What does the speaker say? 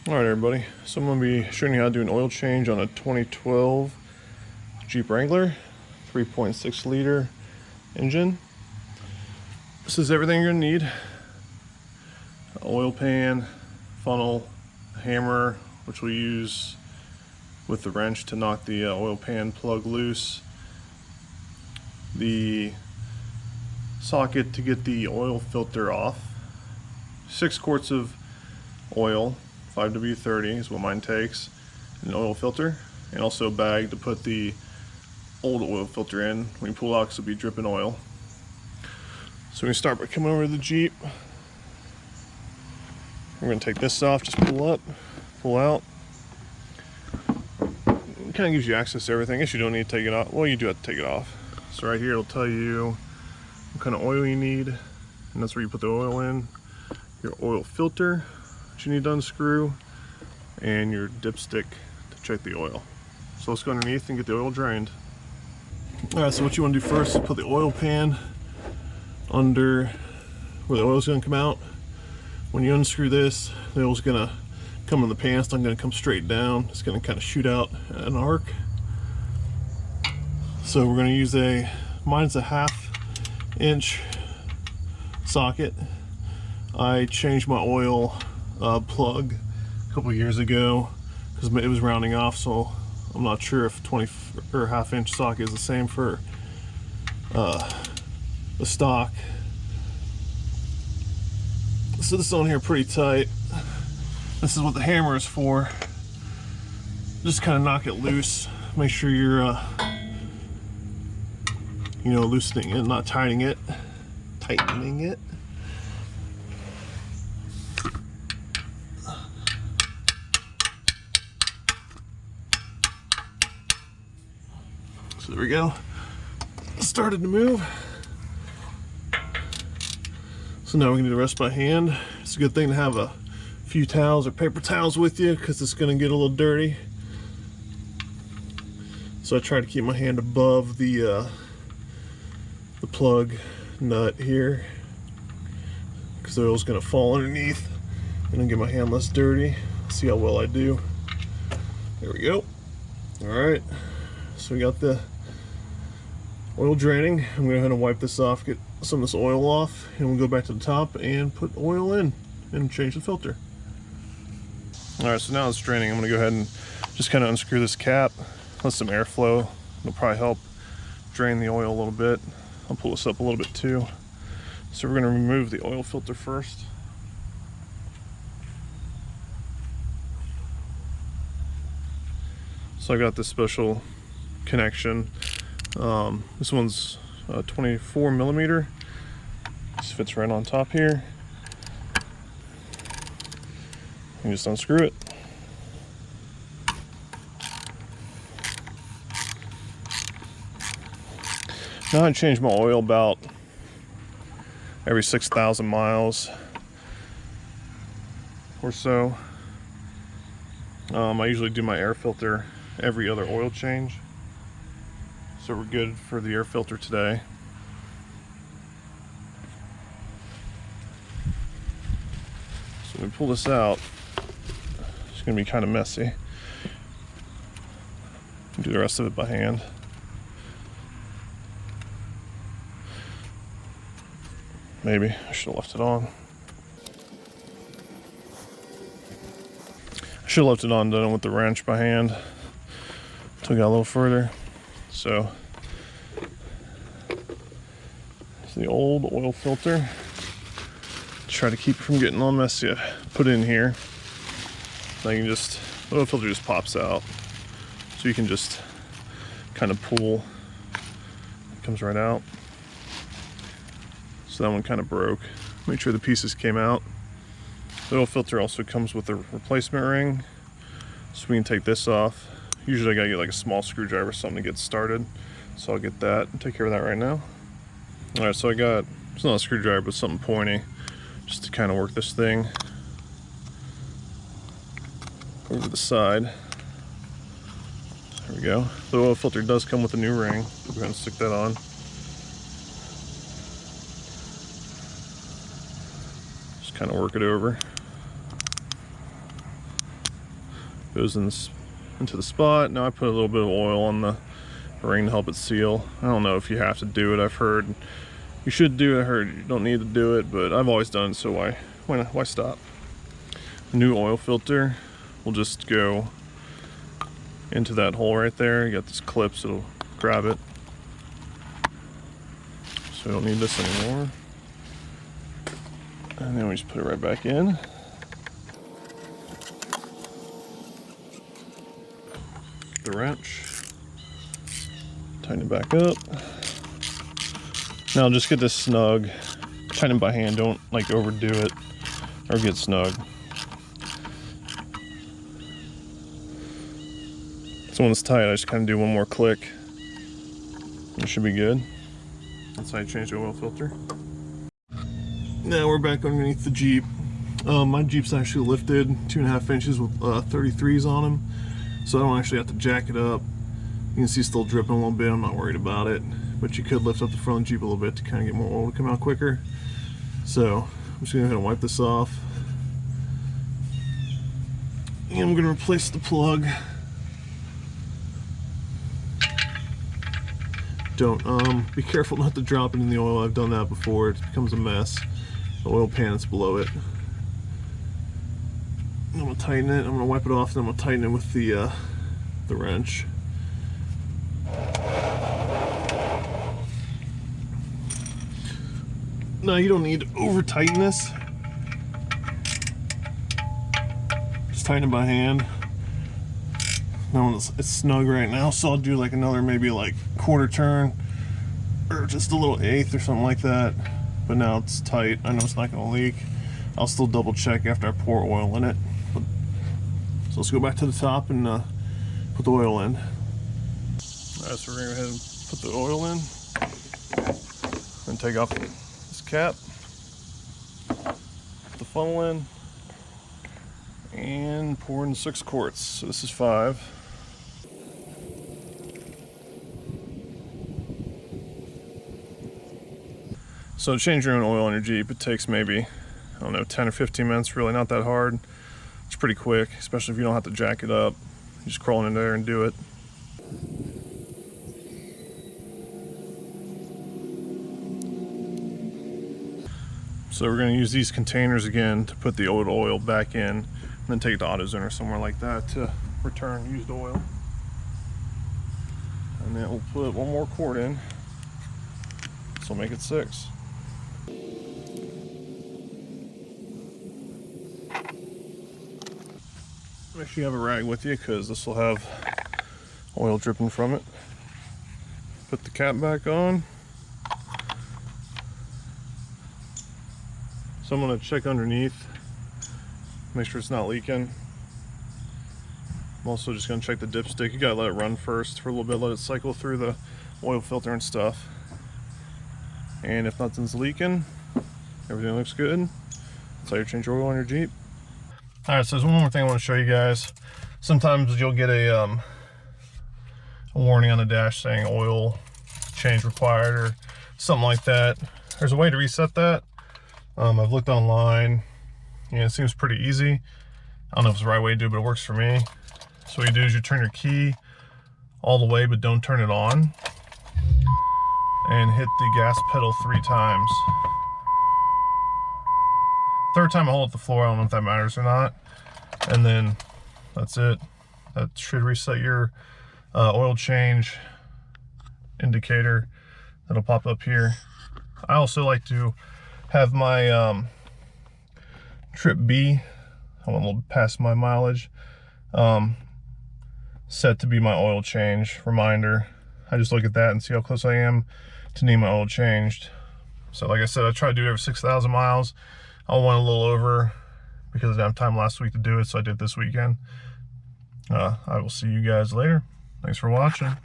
Alright everybody, so I'm going to be showing you how to do an oil change on a 2012 Jeep Wrangler 3.6 liter engine. This is everything you're going to need: an oil pan, funnel, a hammer, which we'll use with the wrench to knock the oil pan plug loose, the socket to get the oil filter off, 6 quarts of oil, 5W30 is what mine takes, an oil filter, and also a bag to put the old oil filter in when you pull out, because it'll be dripping oil. So we start by coming over to the Jeep. We're going to take this off, just pull up, pull out. It kind of gives you access to everything. I guess you don't need to take it off. Well, you do have to take it off. So right here it'll tell you what kind of oil you need, and that's where you put the oil in. Your oil filter, which you need to unscrew, and your dipstick to check the oil. So let's go underneath and get the oil drained. Alright, so what you want to do first is put the oil pan under where the oil is going to come out. When you unscrew this, the oil is going to come in the pan. It's not going to come straight down. It's going to kind of shoot out at an arc. So we're going to use mine's a 1/2 inch socket. I changed my oil plug a couple years ago because it was rounding off, so I'm not sure if 20 or 1/2 inch socket is the same for the stock. So this is on here pretty tight. This is what the hammer is for. Just kind of knock it loose. Make sure you're loosening it, not tightening it. So there we go. It started to move. So now we can do the rest by hand. It's a good thing to have a few towels or paper towels with you, because it's going to get a little dirty. So I try to keep my hand above the plug nut here, because the oil's going to fall underneath and then get my hand less dirty. See how well I do. There we go. Alright, so we got the oil draining. I'm going to go ahead and wipe this off, get some of this oil off, and we'll go back to the top and put oil in and change the filter. Alright, so now it's draining. I'm going to go ahead and just kind of unscrew this cap, let some airflow. It'll probably help drain the oil a little bit. I'll pull this up a little bit too. So we're going to remove the oil filter first. So I got this special connection. This one's 24 millimeter. This fits right on top here. You just unscrew it. Now I change my oil about every 6,000 miles or so. I usually do my air filter every other oil change. So we're good for the air filter today. So when we pull this out, it's going to be kind of messy. Do the rest of it by hand. Maybe I should have left it on. I should have left it on, done it with the wrench by hand until we got a little further. So it's the old oil filter. Try to keep it from getting all messy. I put it in here. Now you can just, the oil filter just pops out. So you can just kind of pull. It comes right out. So that one kind of broke. Make sure the pieces came out. The oil filter also comes with a replacement ring, so we can take this off. Usually I gotta get like a small screwdriver or something to get started, so I'll get that and take care of that right now. Alright, so I got, it's not a screwdriver but something pointy, just to kind of work this thing over the side. There we go. The oil filter does come with a new ring. We're going to stick that on. Just kind of work it over. Goes into the spot. Now I put a little bit of oil on the ring to help it seal. I don't know if you have to do it. I've heard you should do it. I heard you don't need to do it, but I've always done it, so why stop? The new oil filter will just go into that hole right there. You got this clip, so it'll grab it. So we don't need this anymore. And then we just put it right back in. The wrench. Tighten it back up. Now just get this snug. Tighten it by hand, don't like overdo it or get snug. So when it's tight, I just kind of do one more click. It should be good. That's how you change the oil filter. Now we're back underneath the Jeep. My Jeep's actually lifted 2.5 inches with 33s on them, so I don't actually have to jack it up. You can see it's still dripping a little bit. I'm not worried about it, but you could lift up the front of the Jeep a little bit to kind of get more oil to come out quicker. So I'm just gonna go ahead and wipe this off, and I'm gonna replace the plug. Don't be careful not to drop it in the oil. I've done that before. It becomes a mess. The oil pan is below it. I'm gonna tighten it. I'm gonna wipe it off, and I'm gonna tighten it with the wrench. Now you don't need to over tighten this. Just tighten it by hand. Now it's snug right now, so I'll do like another maybe like quarter turn or just a little eighth or something like that. But now it's tight. I know it's not gonna leak. I'll still double check after I pour oil in it. So let's go back to the top and put the oil in. Alright, so we're gonna go ahead and put the oil in and take off this cap, put the funnel in, and pour in 6 quarts. So this is 5. So to change your own oil on your Jeep, it takes maybe, I don't know, 10 or 15 minutes, really not that hard. It's pretty quick, especially if you don't have to jack it up. You just crawl in there and do it. So we're going to use these containers again to put the old oil back in, and then take it to AutoZone or somewhere like that to return used oil. And then we'll put 1 more quart in, so we'll make it 6. Make sure you have a rag with you, because this will have oil dripping from it. Put the cap back on. So I'm going to check underneath, make sure it's not leaking. I'm also just going to check the dipstick. You got to let it run first for a little bit, let it cycle through the oil filter and stuff. And if nothing's leaking, everything looks good. That's how you change oil on your Jeep. Alright, so there's one more thing I want to show you guys. Sometimes you'll get a warning on the dash saying oil change required or something like that. There's a way to reset that. I've looked online, and it seems pretty easy. I don't know if it's the right way to do it, but it works for me. So what you do is you turn your key all the way, but don't turn it on, and hit the gas pedal 3 times. Third time I hold up the floor. I don't know if that matters or not. And then that's it. That should reset your oil change indicator that'll pop up here. I also like to have my trip B, I went a little past my mileage, set to be my oil change reminder. I just look at that and see how close I am to need my oil changed. So like I said, I try to do it every 6,000 miles. I went a little over because I didn't have time last week to do it, so I did this weekend. I will see you guys later. Thanks for watching.